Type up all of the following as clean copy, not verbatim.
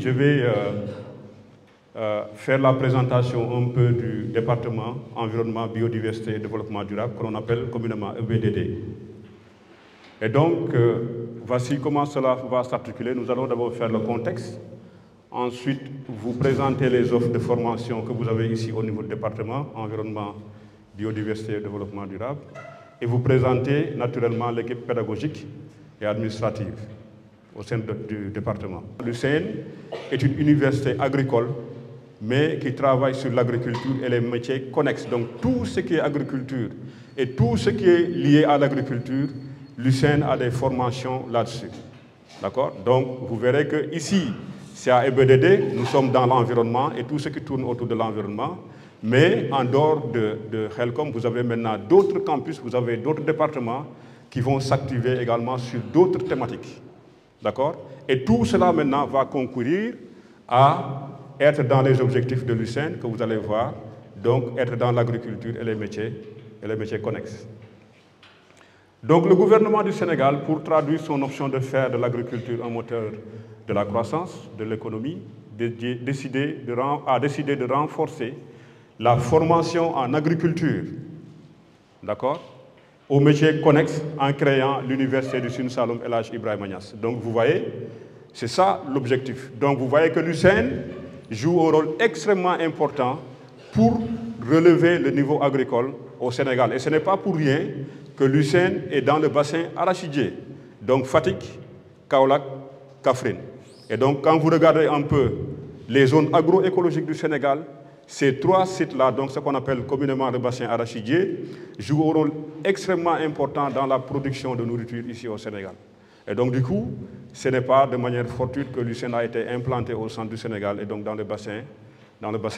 Je vais faire la présentation un peu du département environnement, biodiversité et développement durable, que l'on appelle communément EBDD. Et donc, voici comment cela va s'articuler. Nous allons d'abord faire le contexte, ensuite vous présenter les offres de formation que vous avez ici au niveau du département environnement, biodiversité et développement durable, et vous présenter naturellement l'équipe pédagogique et administrative au sein du département. L'UCN est une université agricole, mais qui travaille sur l'agriculture et les métiers connexes. Donc tout ce qui est agriculture et tout ce qui est lié à l'agriculture, l'UCN a des formations là-dessus. D'accord? Donc vous verrez que ici, c'est à EBDD, nous sommes dans l'environnement et tout ce qui tourne autour de l'environnement. Mais en dehors de Helcom, vous avez maintenant d'autres campus, vous avez d'autres départements qui vont s'activer également sur d'autres thématiques. D'accord? Et tout cela maintenant va concourir à être dans les objectifs de l'UCN que vous allez voir, donc être dans l'agriculture et les métiers connexes. Donc le gouvernement du Sénégal, pour traduire son option de faire de l'agriculture un moteur de la croissance, de l'économie, a décidé de renforcer la formation en agriculture, d'accord, aux métiers connexes en créant l'université du Sine Saloum El Hadj Ibrahima Niass. Donc vous voyez, c'est ça l'objectif. Donc vous voyez que l'UCN joue un rôle extrêmement important pour relever le niveau agricole au Sénégal. Et ce n'est pas pour rien que l'UCN est dans le bassin arachidier, donc Fatick, Kaolack, Kaffrine. Et donc quand vous regardez un peu les zones agroécologiques du Sénégal, ces trois sites-là, donc ce qu'on appelle communément le bassin arachidier, jouent un rôle extrêmement important dans la production de nourriture ici au Sénégal. Et donc du coup, ce n'est pas de manière fortuite que l'UCN a été implanté au centre du Sénégal et donc dans le bassin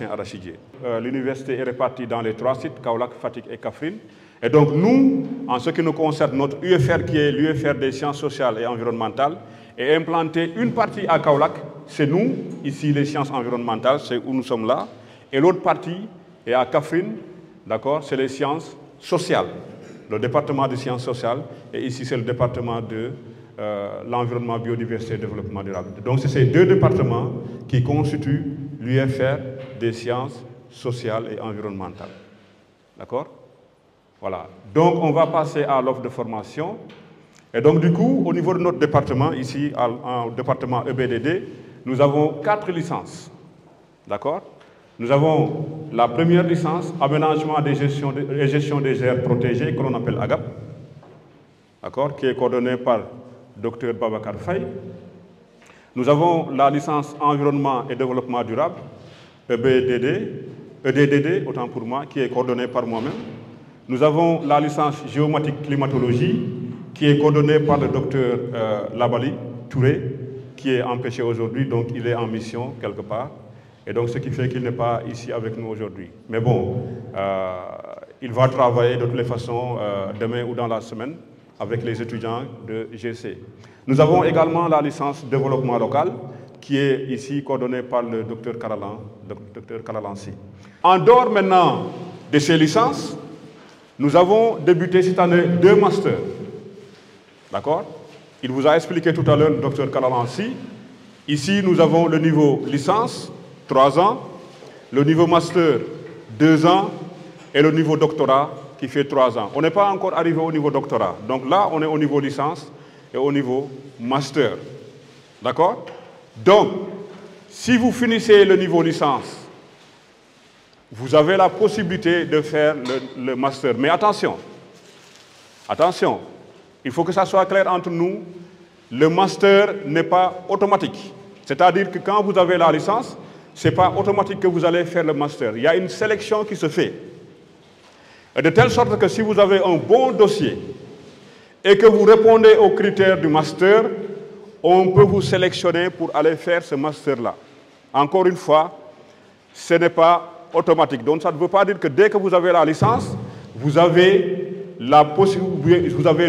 arachidier. L'université est répartie dans les trois sites, Kaolack, Fatick et Kaffrine. Et donc nous, en ce qui nous concerne, notre UFR qui est l'UFR des sciences sociales et environnementales, est implanté une partie à Kaolack, c'est nous, ici les sciences environnementales, c'est où nous sommes là, et l'autre partie est à Kaffrine, d'accord, c'est les sciences sociales, le département des sciences sociales, et ici c'est le département de l'environnement, biodiversité et développement durable. Donc c'est ces deux départements qui constituent l'UFR des sciences sociales et environnementales. D'accord? Voilà. Donc on va passer à l'offre de formation. Et donc du coup, au niveau de notre département, ici, au département EBDD, nous avons 4 licences. D'accord? Nous avons la première licence, aménagement et gestion des aires protégées, que l'on appelle AGAP, d'accord, qui est coordonnée par Dr Babacar Faye. Nous avons la licence environnement et développement durable, EDDD, autant pour moi, qui est coordonnée par moi-même. Nous avons la licence géomatique climatologie, qui est coordonnée par le docteur Labali Touré, qui est empêché aujourd'hui, donc il est en mission quelque part. Et donc ce qui fait qu'il n'est pas ici avec nous aujourd'hui. Mais bon, il va travailler de toutes les façons demain ou dans la semaine avec les étudiants de GC. Nous avons également la licence développement local, qui est ici coordonnée par le docteur Karalansi. En dehors maintenant de ces licences, nous avons débuté cette année 2 masters. D'accord? Il vous a expliqué tout à l'heure le docteur Karalansi. Ici, nous avons le niveau licence, 3 ans, le niveau master, 2 ans, et le niveau doctorat, qui fait 3 ans. On n'est pas encore arrivé au niveau doctorat. Donc là, on est au niveau licence et au niveau master. D'accord? Donc, si vous finissez le niveau licence, vous avez la possibilité de faire le master. Mais attention, attention, il faut que ça soit clair entre nous, le master n'est pas automatique. C'est-à-dire que quand vous avez la licence, ce n'est pas automatique que vous allez faire le master. Il y a une sélection qui se fait. Et de telle sorte que si vous avez un bon dossier et que vous répondez aux critères du master, on peut vous sélectionner pour aller faire ce master-là. Encore une fois, ce n'est pas automatique. Donc ça ne veut pas dire que dès que vous avez la licence, vous avez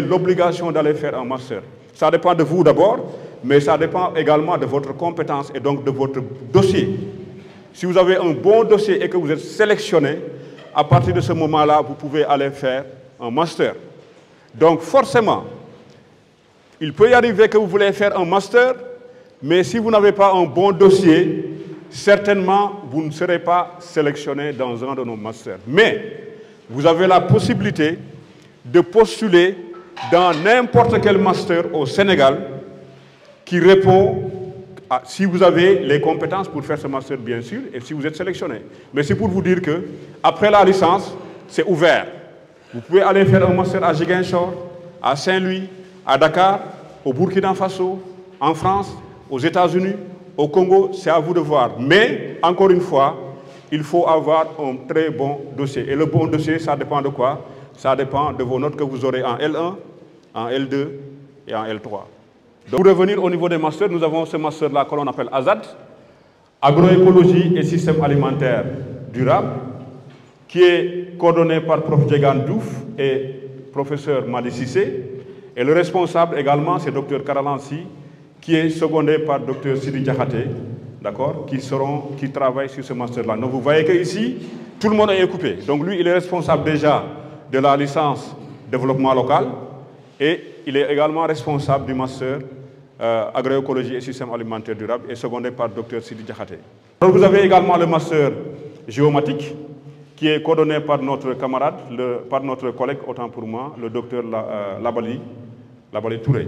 l'obligation d'aller faire un master. Ça dépend de vous d'abord, mais ça dépend également de votre compétence et donc de votre dossier. Si vous avez un bon dossier et que vous êtes sélectionné, à partir de ce moment-là, vous pouvez aller faire un master. Donc forcément, il peut y arriver que vous voulez faire un master, Mais si vous n'avez pas un bon dossier, certainement, vous ne serez pas sélectionné dans un de nos masters. Mais vous avez la possibilité de postuler dans n'importe quel master au Sénégal qui répond à, si vous avez les compétences pour faire ce master, bien sûr, et si vous êtes sélectionné. Mais c'est pour vous dire que après la licence, c'est ouvert. Vous pouvez aller faire un master à Ziguinchor, à Saint-Louis, à Dakar, au Burkina Faso, en France, aux États-Unis, au Congo, c'est à vous de voir. Mais, encore une fois, il faut avoir un très bon dossier. Et le bon dossier, ça dépend de quoi? Ça dépend de vos notes que vous aurez en L1, en L2 et en L3. Donc, pour revenir au niveau des masters, nous avons ce master-là que l'on appelle AZAD, Agroécologie et Système Alimentaire Durable, qui est coordonné par Prof. Djegan Douf et professeur Madi Sissé. Et le responsable également, c'est Dr Karalansi, qui est secondé par Dr Sidi Diakhaté, d'accord, qui travaillent sur ce master-là. Donc vous voyez qu'ici, tout le monde est coupé. Donc lui, il est responsable déjà de la licence développement local et il est également responsable du master agroécologie et système alimentaire durable et secondé par Dr Sidi Diakhaté. Donc vous avez également le master géomatique qui est coordonné par notre camarade, par notre collègue, autant pour moi, le docteur Labali Touré.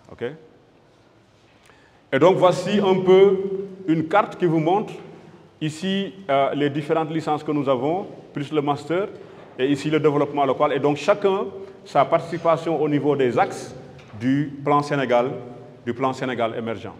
Okay. Et donc voici un peu une carte qui vous montre ici les différentes licences que nous avons, plus le master, et ici le développement local. Et donc chacun sa participation au niveau des axes du plan Sénégal émergent.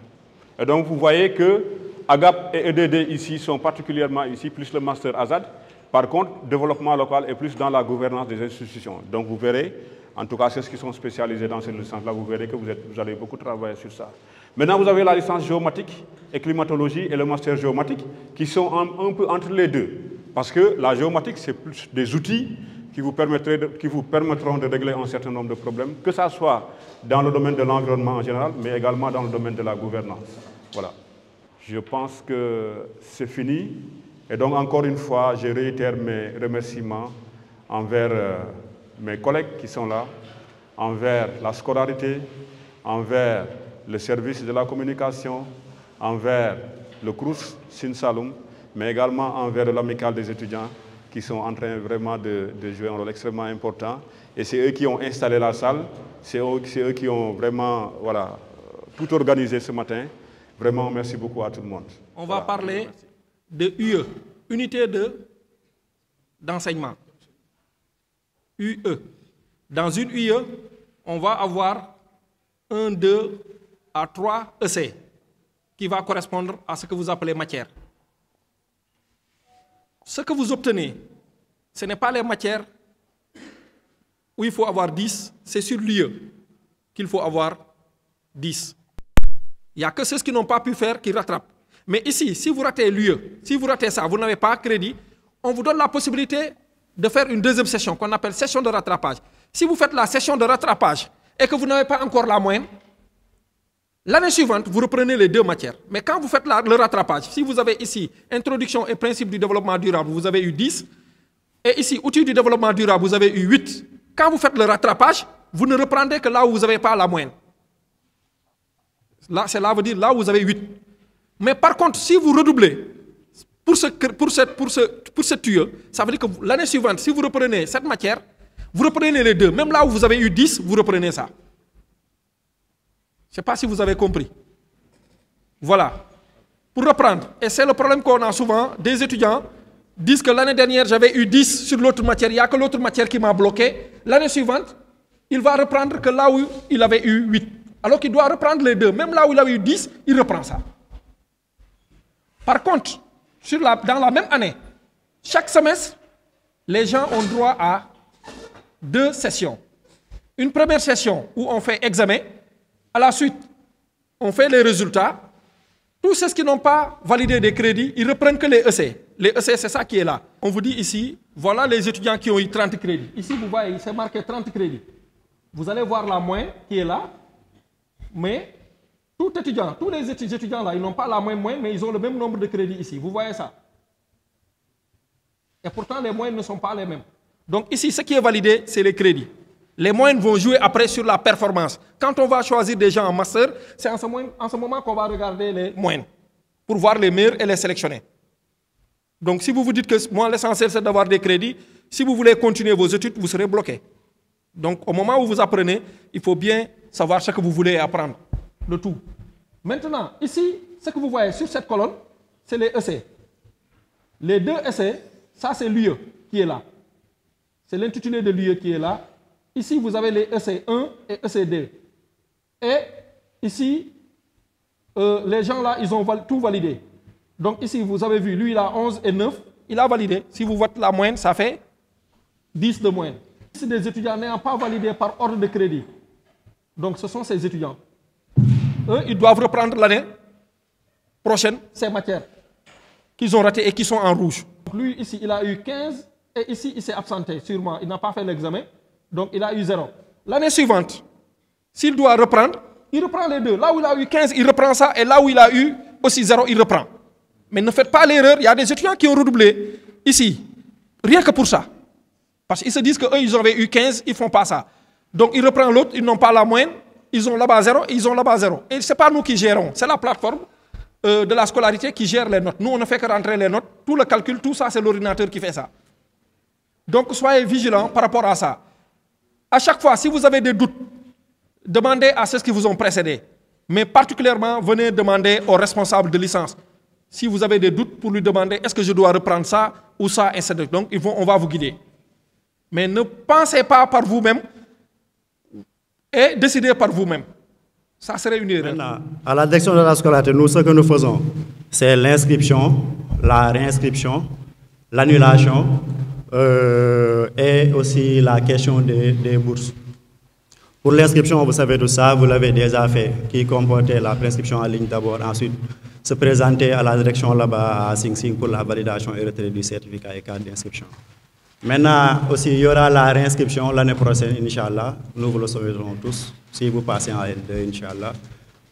Et donc vous voyez que AGAP et EDD ici sont particulièrement ici, plus le master AZAD. Par contre, développement local est plus dans la gouvernance des institutions. Donc vous verrez, en tout cas ceux qui sont spécialisés dans cette licence-là, vous verrez que vous allez beaucoup travailler sur ça. Maintenant, vous avez la licence géomatique et climatologie et le master géomatique qui sont un peu entre les deux. Parce que la géomatique, c'est plus des outils qui vous permettront de régler un certain nombre de problèmes, que ce soit dans le domaine de l'environnement en général, mais également dans le domaine de la gouvernance. Voilà. Je pense que c'est fini. Et donc, encore une fois, je réitère mes remerciements envers mes collègues qui sont là, envers la scolarité, envers le service de la communication, envers le CROUS Sine Saloum, mais également envers l'amicale des étudiants qui sont en train vraiment de jouer un rôle extrêmement important. Et c'est eux qui ont installé la salle, c'est eux qui ont vraiment voilà, tout organisé ce matin. Vraiment, merci beaucoup à tout le monde. On va parler de UE, unité d'enseignement. UE. Dans une UE, on va avoir 1, 2 à 3 EC qui va correspondre à ce que vous appelez matière. Ce que vous obtenez, ce n'est pas les matières où il faut avoir 10, c'est sur l'UE qu'il faut avoir 10. Il n'y a que ceux qui n'ont pas pu faire qui rattrapent. Mais ici, si vous ratez l'UE, si vous ratez ça, vous n'avez pas crédit, on vous donne la possibilité de faire une deuxième session qu'on appelle session de rattrapage. Si vous faites la session de rattrapage et que vous n'avez pas encore la moyenne, l'année suivante, vous reprenez les deux matières. Mais quand vous faites le rattrapage, si vous avez ici introduction et principe du développement durable, vous avez eu 10. Et ici, outils du développement durable, vous avez eu 8. Quand vous faites le rattrapage, vous ne reprendrez que là où vous n'avez pas la moyenne. Là, cela veut dire là où vous avez 8. Mais par contre, si vous redoublez pour cette UE, ça veut dire que l'année suivante, si vous reprenez cette matière, vous reprenez les deux. Même là où vous avez eu 10, vous reprenez ça. Je ne sais pas si vous avez compris. Voilà. Pour reprendre, et c'est le problème qu'on a souvent, des étudiants disent que l'année dernière, j'avais eu 10 sur l'autre matière, il n'y a que l'autre matière qui m'a bloqué. L'année suivante, il va reprendre que là où il avait eu 8. Alors qu'il doit reprendre les deux. Même là où il avait eu 10, il reprend ça. Par contre, dans la même année, chaque semestre, les gens ont droit à 2 sessions. Une première session où on fait examen. À la suite, on fait les résultats. Tous ceux qui n'ont pas validé des crédits, ils reprennent que les EC. Les EC, c'est ça qui est là. On vous dit ici, voilà les étudiants qui ont eu 30 crédits. Ici, vous voyez, c'est marqué 30 crédits. Vous allez voir la moyenne qui est là. Mais tous les étudiants là, ils n'ont pas la même moyenne, mais ils ont le même nombre de crédits ici. Vous voyez ça? Et pourtant, les moyennes ne sont pas les mêmes. Donc ici, ce qui est validé, c'est les crédits. Les moyennes vont jouer après sur la performance. Quand on va choisir des gens en master, c'est en ce moment qu'on va regarder les moyennes pour voir les meilleurs et les sélectionner. Donc si vous vous dites que moi l'essentiel c'est d'avoir des crédits, si vous voulez continuer vos études, vous serez bloqué. Donc au moment où vous apprenez, il faut bien savoir ce que vous voulez apprendre. Le tout. Maintenant, ici, ce que vous voyez sur cette colonne, c'est les essais. Les 2 essais, ça c'est l'UE qui est là. C'est l'intitulé de l'UE qui est là. Ici, vous avez les essais 1 et essais 2. Et ici, les gens là, ils ont tout validé. Donc ici, vous avez vu, lui, il a 11 et 9. Il a validé. Si vous voyez la moyenne, ça fait 10 de moyenne. Ici, des étudiants n'ayant pas validé par ordre de crédit. Donc ce sont ces étudiants. Eux, ils doivent reprendre l'année prochaine ces matières qu'ils ont ratées et qui sont en rouge. Donc lui, ici, il a eu 15 et ici, il s'est absenté, sûrement. Il n'a pas fait l'examen. Donc il a eu 0. L'année suivante, s'il doit reprendre, il reprend les 2. Là où il a eu 15, il reprend ça. Et là où il a eu aussi 0, il reprend. Mais ne faites pas l'erreur. Il y a des étudiants qui ont redoublé ici. Rien que pour ça. Parce qu'ils se disent qu'eux, ils avaient eu 15, ils ne font pas ça. Donc ils reprennent l'autre, ils n'ont pas la moyenne. Ils ont là-bas 0 et ils ont là-bas 0. Et ce n'est pas nous qui gérons. C'est la plateforme de la scolarité qui gère les notes. Nous, on ne fait que rentrer les notes. Tout le calcul, tout ça, c'est l'ordinateur qui fait ça. Donc soyez vigilants par rapport à ça. À chaque fois, si vous avez des doutes, demandez à ceux qui vous ont précédé. Mais particulièrement, venez demander aux responsables de licence. Si vous avez des doutes, pour lui demander est-ce que je dois reprendre ça ou ça, etc. Donc on va vous guider. Mais ne pensez pas par vous-même et décidez par vous-même. Ça serait une erreur. Maintenant, à la direction de la scolarité, nous, ce que nous faisons, c'est l'inscription, la réinscription, l'annulation et aussi la question des bourses. Pour l'inscription, vous savez tout ça, vous l'avez déjà fait, qui comportait la prescription en ligne d'abord, ensuite se présenter à la direction là-bas à Sing Sing pour la validation et retrait du certificat et carte d'inscription. Maintenant, aussi, il y aura la réinscription l'année prochaine, Inch'Allah. Nous vous le souhaiterons tous, si vous passez en L2, Inch'Allah.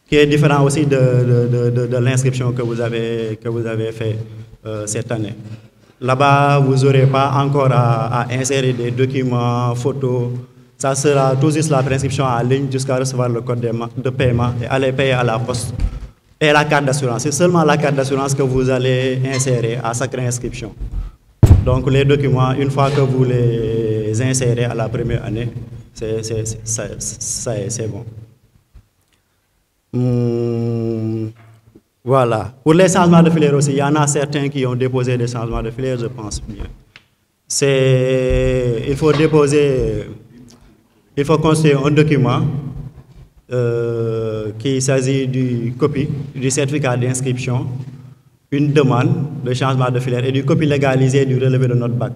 Qui est différent aussi de l'inscription que vous avez fait cette année. Là-bas, vous n'aurez pas encore à insérer des documents, photos. Ça sera tout juste la prescription en ligne jusqu'à recevoir le code de paiement et aller payer à la poste. Et la carte d'assurance. C'est seulement la carte d'assurance que vous allez insérer à chaque réinscription. Donc les documents, une fois que vous les insérez à la première année, c'est bon. Voilà. Pour les changements de filière aussi, il y en a certains qui ont déposé des changements de filière, je pense bien. Il faut construire un document qui s'agit du copie du certificat d'inscription, une demande de changement de filière et du copie légalisée du relevé de notre bac.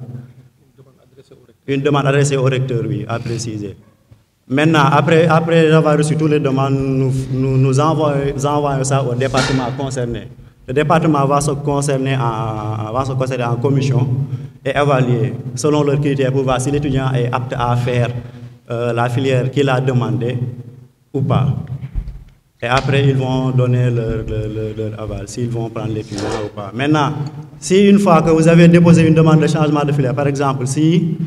Une demande adressée au recteur, oui, à préciser. Maintenant, après avoir reçu toutes les demandes, nous envoyons ça au département concerné. Le département va se concerner en commission et évaluer selon leurs critères pour voir si l'étudiant est apte à faire la filière qu'il a demandé ou pas. Et après, ils vont donner leur aval, s'ils vont prendre l'étudiant ou pas. Maintenant, si une fois que vous avez déposé une demande de changement de filière, par exemple, si,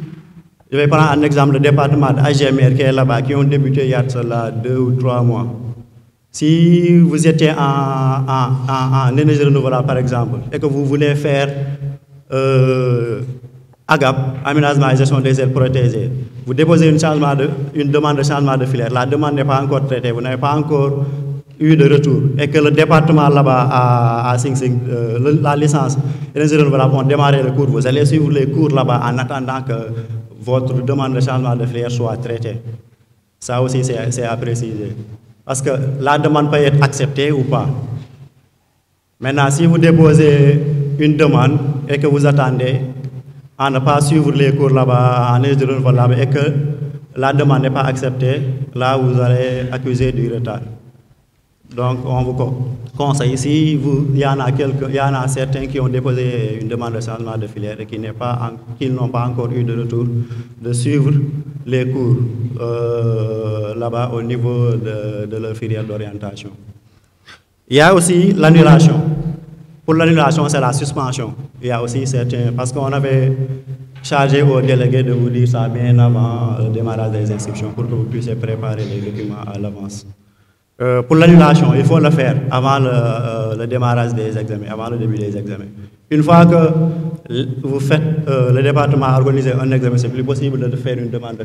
je vais prendre un exemple, le département d'AGMR qui est là-bas, qui ont débuté il y a 2 ou 3 mois. Si vous étiez en énergie renouvelable, par exemple, et que vous voulez faire AGAP, aménagement et gestion des aires protégées, vous déposez une demande de changement de filière, la demande n'est pas encore traitée, vous n'avez pas encore eu de retour, et que le département là-bas à Sing Sing, la licence énergie renouvelable ont démarré le cours, vous allez suivre les cours là-bas en attendant que votre demande de changement de filière soit traitée. Ça aussi, c'est à préciser. Parce que la demande peut être acceptée ou pas. Maintenant, si vous déposez une demande et que vous attendez à ne pas suivre les cours là-bas en énergie renouvelable et que la demande n'est pas acceptée, là vous allez accuser du retard. Donc on vous conseille ici, il y en a certains qui ont déposé une demande de changement de filière et qui n'ont pas encore eu de retour, de suivre les cours là-bas au niveau de leur filière d'orientation. Il y a aussi l'annulation. Pour l'annulation, c'est la suspension. Il y a aussi certains, parce qu'on avait chargé aux délégués de vous dire ça bien avant le démarrage des inscriptions pour que vous puissiez préparer les documents à l'avance. Pour l'annulation, il faut le faire avant le démarrage des examens, avant le début des examens. Une fois que vous faites, le département a organisé un examen, c'est plus possible de faire une demande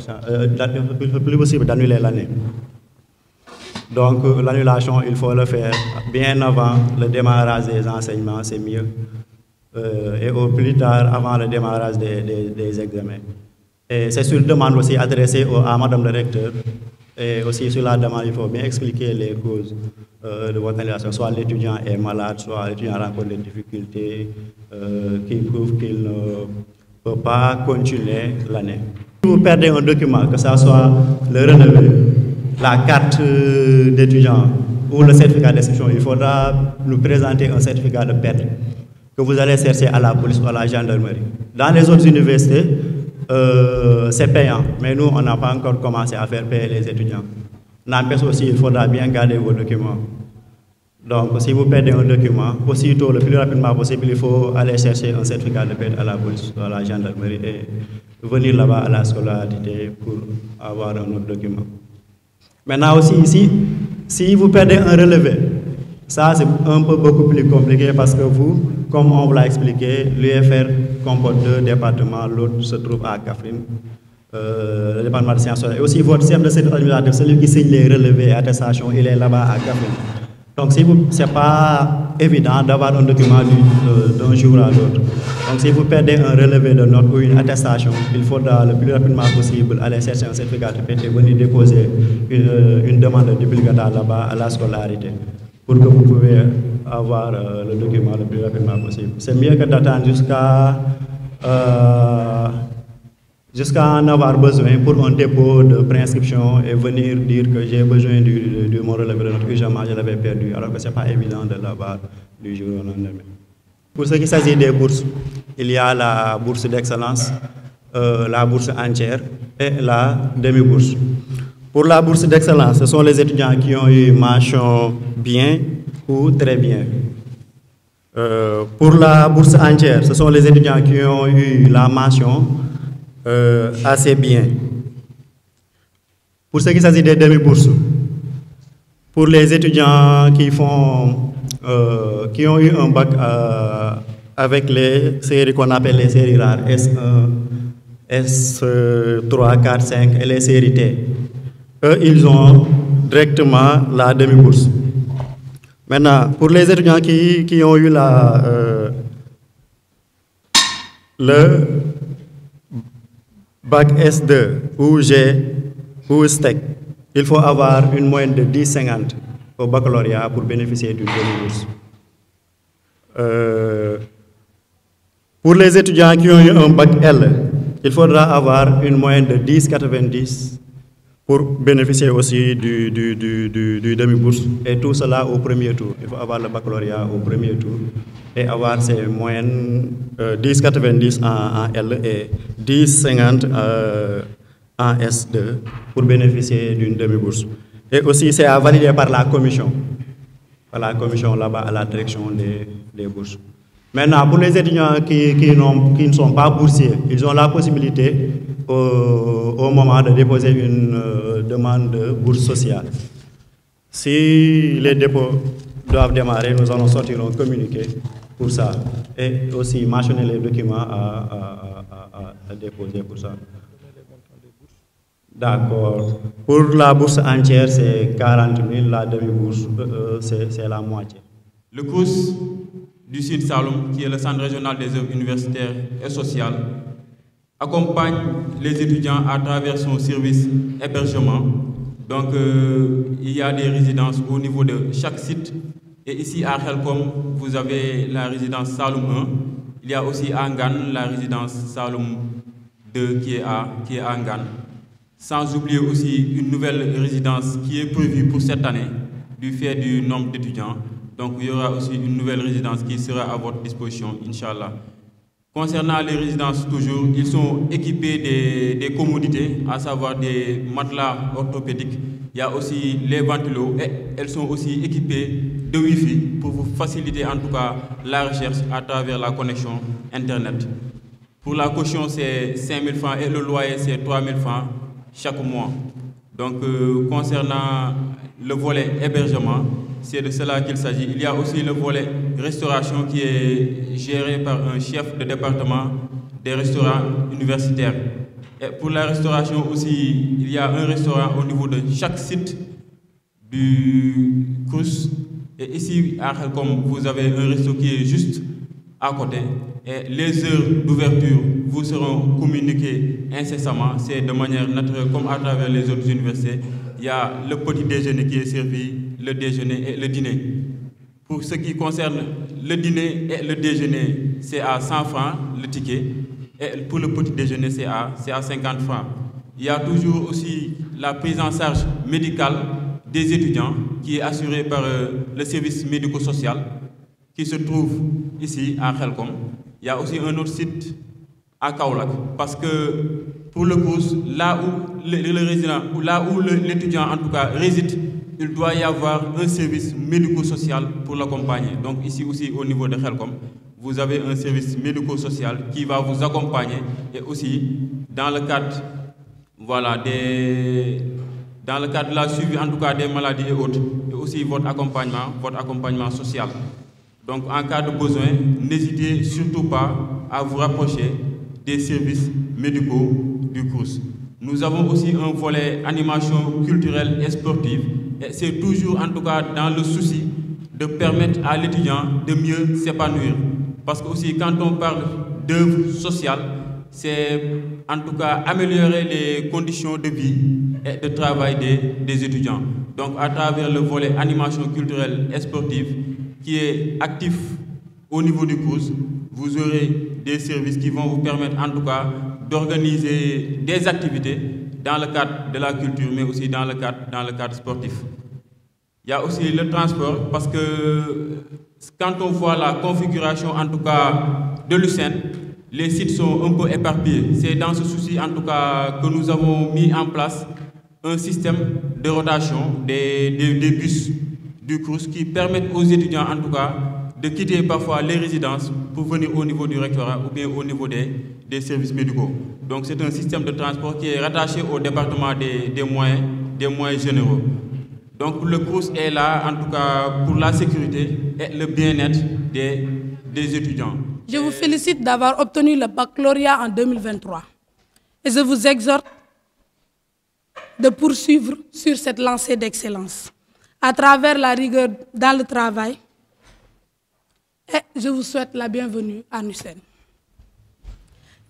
plus possible d'annuler l'année. Donc l'annulation, il faut le faire bien avant le démarrage des enseignements, c'est mieux. Et au plus tard, avant le démarrage des examens. Et c'est sur demande aussi adressée à Madame le recteur. Et aussi sur la demande, il faut bien expliquer les causes de votre annulation. Soit l'étudiant est malade, soit l'étudiant rencontre des difficultés qui prouvent qu'il ne peut pas continuer l'année. Si vous perdez un document, que ce soit le relevé, la carte d'étudiant ou le certificat d'inscription, il faudra nous présenter un certificat de perte que vous allez chercher à la police ou à la gendarmerie. Dans les autres universités, c'est payant, mais nous, on n'a pas encore commencé à faire payer les étudiants. N'empêche aussi, il faudra bien garder vos documents. Donc, si vous perdez un document, aussitôt, le plus rapidement possible, il faut aller chercher un certificat de perte à la police ou à la gendarmerie et venir là-bas à la scolarité pour avoir un autre document. Maintenant aussi, ici, si vous perdez un relevé, ça c'est un peu beaucoup plus compliqué parce que vous, comme on vous l'a expliqué, l'UFR comporte 2 départements, l'autre se trouve à Kaffrine, le département de sciences sociales. Et aussi votre chef de service administratif, celui qui signe les relevés et attestations, il est là-bas à Kaffrine. Donc ce n'est pas évident d'avoir un document d'un jour à l'autre. Donc si vous perdez un relevé de notes ou une attestation, il faudra le plus rapidement possible aller chercher un certificat de perte et venir déposer une demande de duplicateur là-bas à la scolarité pour que vous pouvez avoir le document le plus rapidement possible. C'est mieux que d'attendre jusqu'à en avoir besoin pour un dépôt de préinscription et venir dire que j'ai besoin de mon relevé de notes que je l'avais perdu, alors que ce n'est pas évident de l'avoir du jour au lendemain. Pour ce qui s'agit des bourses, il y a la bourse d'excellence, la bourse entière et la demi-bourse. Pour la bourse d'excellence, ce sont les étudiants qui ont eu mention bien ou très bien. Pour la bourse entière, ce sont les étudiants qui ont eu la mention assez bien. Pour ce qui s'agit des demi-bourses, pour les étudiants qui ont eu un bac avec les séries qu'on appelle les séries rares, S1, S3, 4, 5 et les séries T, eux, ils ont directement la demi-bourse. Maintenant, pour les étudiants qui ont eu le bac S2 ou G ou STEC, il faut avoir une moyenne de 10,50 au baccalauréat pour bénéficier d'une demi-bourse. Pour les étudiants qui ont eu un bac L, il faudra avoir une moyenne de 10,90 pour bénéficier aussi du demi-bourse. Et tout cela au premier tour. Il faut avoir le baccalauréat au premier tour et avoir ces moyennes 10,90 en L et 10,50 en S2 pour bénéficier d'une demi-bourse. Et aussi, c'est à valider par la commission là-bas à la direction des bourses. Maintenant, pour les étudiants qui ne sont pas boursiers, ils ont la possibilité au moment de déposer une demande de bourse sociale. Si les dépôts doivent démarrer, nous allons sortir un communiqué pour ça et aussi mentionner les documents à déposer pour ça. D'accord. Pour la bourse entière, c'est 40 000, la demi-bourse, c'est la moitié. Le CROUS du Sud Saloum, qui est le Centre régional des œuvres universitaires et sociales, accompagne les étudiants à travers son service hébergement. Donc, il y a des résidences au niveau de chaque site. Et ici, à Khelcom, vous avez la résidence Saloum 1. Il y a aussi à Ngane la résidence Saloum 2 qui est à Ngane. Sans oublier aussi une nouvelle résidence qui est prévue pour cette année, du fait du nombre d'étudiants. Donc, il y aura aussi une nouvelle résidence qui sera à votre disposition, Inch'Allah. Concernant les résidences, toujours, ils sont équipés des commodités, à savoir des matelas orthopédiques. Il y a aussi les ventilos et elles sont aussi équipées de Wi-Fi pour vous faciliter en tout cas la recherche à travers la connexion Internet. Pour la caution, c'est 5 000 francs et le loyer, c'est 3 000 francs chaque mois. Donc, concernant le volet hébergement, c'est de cela qu'il s'agit. Il y a aussi le volet restauration qui est géré par un chef de département des restaurants universitaires. Et pour la restauration aussi, il y a un restaurant au niveau de chaque site du CROUS. Et ici, à Khelcom, vous avez un resto qui est juste à côté. Et les heures d'ouverture vous seront communiquées incessamment. C'est de manière naturelle, comme à travers les autres universités. Il y a le petit déjeuner qui est servi, le déjeuner et le dîner. Pour ce qui concerne le dîner et le déjeuner, c'est à 100 francs le ticket. Et pour le petit déjeuner, c'est à 50 francs. Il y a toujours aussi la prise en charge médicale des étudiants qui est assurée par le service médico-social qui se trouve ici à Khelcom. Il y a aussi un autre site à Kaolack parce que pour le cours, là où le résident, ou là où l'étudiant en tout cas réside, il doit y avoir un service médico-social pour l'accompagner. Donc ici aussi au niveau de Khelcom, vous avez un service médico-social qui va vous accompagner et aussi dans le cadre, voilà, dans le cadre de la suivi en tout cas des maladies et autres, et aussi votre accompagnement social. Donc en cas de besoin, n'hésitez surtout pas à vous rapprocher des services médicaux du CROUS. Nous avons aussi un volet animation culturelle et sportive, et c'est toujours en tout cas dans le souci de permettre à l'étudiant de mieux s'épanouir. Parce que aussi quand on parle d'œuvre sociale, c'est en tout cas améliorer les conditions de vie et de travail des étudiants. Donc à travers le volet animation culturelle et sportive qui est actif au niveau du CROUS, vous aurez des services qui vont vous permettre en tout cas d'organiser des activités dans le cadre de la culture, mais aussi dans le cadre sportif. Il y a aussi le transport, parce que quand on voit la configuration en tout cas de l'USEN, les sites sont un peu éparpillés. C'est dans ce souci en tout cas que nous avons mis en place un système de rotation des bus du CROUS qui permettent aux étudiants en tout cas de quitter parfois les résidences pour venir au niveau du rectorat ou bien au niveau des services médicaux. Donc c'est un système de transport qui est rattaché au département des moyens généraux. Donc le CROUS est là en tout cas pour la sécurité et le bien-être des étudiants. Je vous félicite d'avoir obtenu le baccalauréat en 2023 et je vous exhorte de poursuivre sur cette lancée d'excellence à travers la rigueur dans le travail. Et je vous souhaite la bienvenue à l'USEN.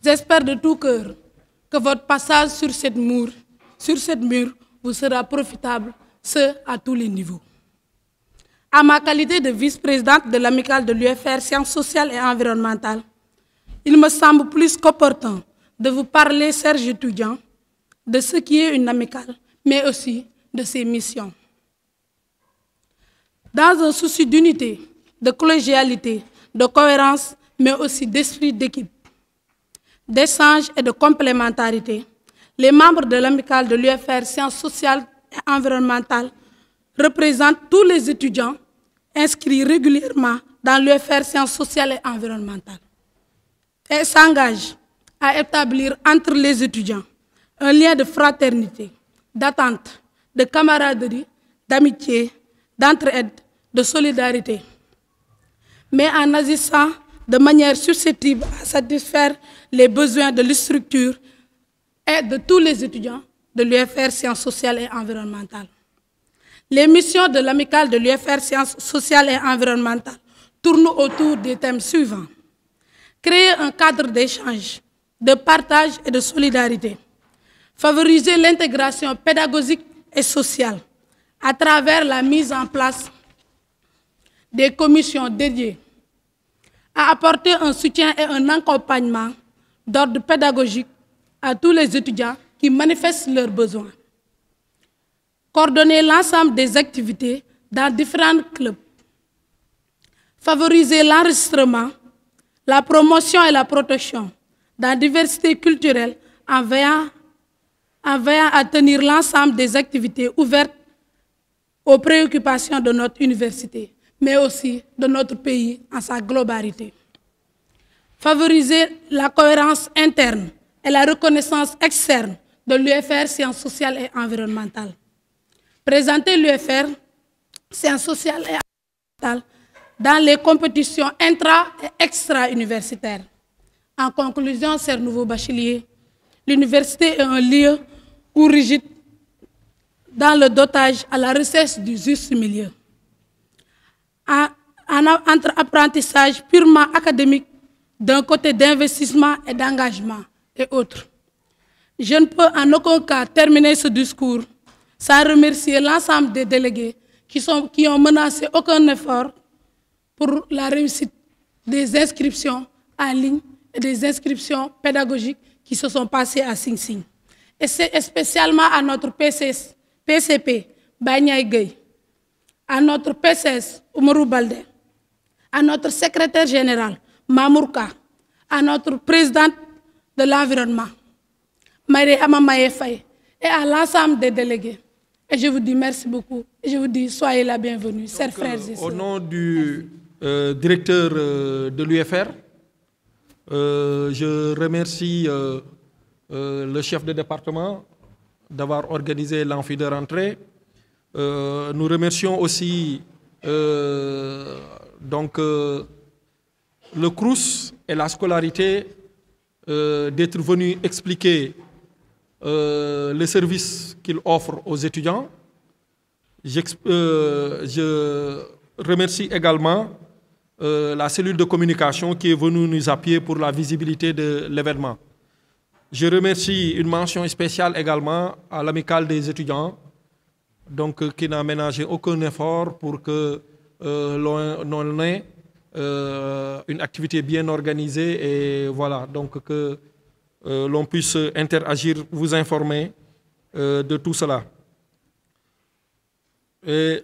J'espère de tout cœur que votre passage sur cette mur vous sera profitable, ce à tous les niveaux. À ma qualité de vice-présidente de l'amicale de l'UFR Sciences sociales et environnementales, il me semble plus qu'opportun de vous parler, chers étudiants, de ce qui est une amicale, mais aussi de ses missions. Dans un souci d'unité, de collégialité, de cohérence, mais aussi d'esprit d'équipe, d'échange et de complémentarité, les membres de l'amicale de l'UFR Sciences sociales et environnementales représentent tous les étudiants inscrits régulièrement dans l'UFR Sciences sociales et environnementales et s'engagent à établir entre les étudiants un lien de fraternité, d'attente, de camaraderie, d'amitié, d'entraide, de solidarité, mais en agissant de manière susceptible à satisfaire les besoins de la structure et de tous les étudiants de l'UFR Sciences sociales et environnementales. Les missions de l'amicale de l'UFR Sciences sociales et environnementales tournent autour des thèmes suivants. Créer un cadre d'échange, de partage et de solidarité. Favoriser l'intégration pédagogique et sociale à travers la mise en place des commissions dédiées. À apporter un soutien et un accompagnement d'ordre pédagogique à tous les étudiants qui manifestent leurs besoins. Coordonner l'ensemble des activités dans différents clubs. Favoriser l'enregistrement, la promotion et la protection dans la diversité culturelle en veillant à tenir l'ensemble des activités ouvertes aux préoccupations de notre université, mais aussi de notre pays en sa globalité. favoriser la cohérence interne et la reconnaissance externe de l'UFR Sciences sociales et environnementales. Présenter l'UFR Sciences sociales et environnementales dans les compétitions intra- et extra-universitaires. En conclusion, chers nouveaux bacheliers, l'université est un lieu où rigide dans le dotage à la recherche du juste milieu. Entre apprentissage purement académique d'un côté d'investissement et d'engagement et autres. Je ne peux en aucun cas terminer ce discours sans remercier l'ensemble des délégués qui ont menacé aucun effort pour la réussite des inscriptions en ligne et des inscriptions pédagogiques qui se sont passées à Sing Sing. Et c'est spécialement à notre PCP, Bagnaï Gueye, à notre PCS, Oumarou Baldé, à notre secrétaire général, Mamourka, à notre présidente de l'environnement, Marie-Ama Maye Faye, et à l'ensemble des délégués. Et je vous dis merci beaucoup. Et je vous dis soyez la bienvenue, chers frères et sœurs. Au nom du directeur de l'UFR, je remercie le chef de département d'avoir organisé l'amphi de rentrée. Nous remercions aussi le CROUS et la scolarité d'être venus expliquer les services qu'il offre aux étudiants. Je remercie également la cellule de communication qui est venue nous appuyer pour la visibilité de l'événement. Je remercie une mention spéciale également à l'amicale des étudiants, donc qui n'a ménagé aucun effort pour que l'on ait une activité bien organisée et voilà, donc que l'on puisse interagir, vous informer de tout cela. Et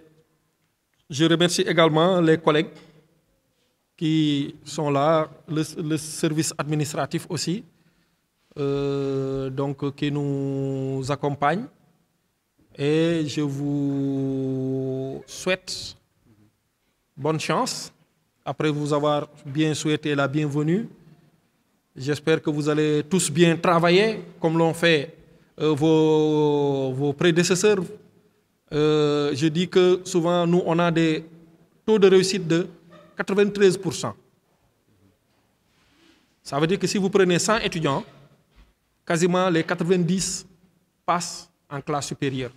je remercie également les collègues qui sont là, le service administratif aussi, donc qui nous accompagne. Et je vous souhaite bonne chance. Après vous avoir bien souhaité la bienvenue, j'espère que vous allez tous bien travailler comme l'ont fait vos prédécesseurs. Je dis que souvent, nous, on a des taux de réussite de 93%. Ça veut dire que si vous prenez 100 étudiants, quasiment les 90 passent en classe supérieure.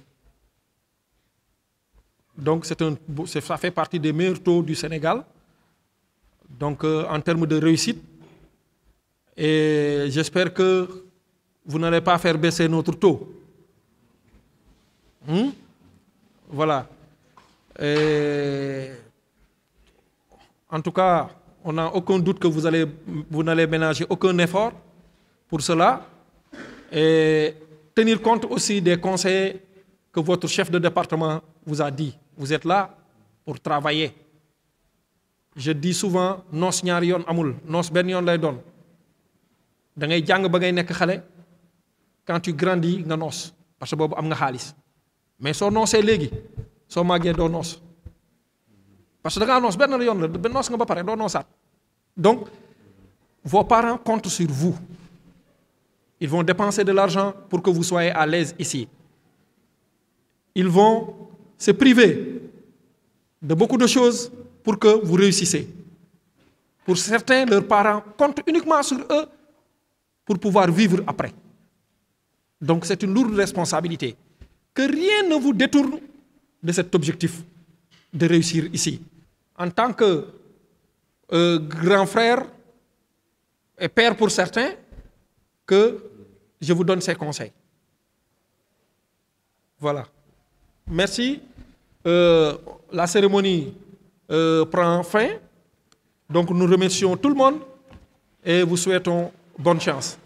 Donc, ça fait partie des meilleurs taux du Sénégal. Donc, en termes de réussite, et j'espère que vous n'allez pas faire baisser notre taux. Voilà. Et en tout cas, on n'a aucun doute que vous n'allez ménager aucun effort pour cela. Et tenir compte aussi des conseils que votre chef de département vous a dit. Vous êtes là pour travailler. Je dis souvent, nos ñaar yoon amul, nos ben yoon lay doon. Da ngay jàng ba ngay nekk xale, quand tu grandis nga noos parce que boobu am nga xaalis. Mais soo noosee léegi soo màggee doo noos parce que da ngaa noos benn yoon la ba noos nga ba pare doo noosaat. Donc vos parents comptent sur vous. Ils vont dépenser de l'argent pour que vous soyez à l'aise ici. Ils vont se priver de beaucoup de choses pour que vous réussissiez. Pour certains, leurs parents comptent uniquement sur eux pour pouvoir vivre après. Donc c'est une lourde responsabilité. Que rien ne vous détourne de cet objectif de réussir ici. En tant que grand frère et père pour certains, que je vous donne ces conseils. Voilà. Merci. La cérémonie prend fin. Donc nous remercions tout le monde et vous souhaitons bonne chance.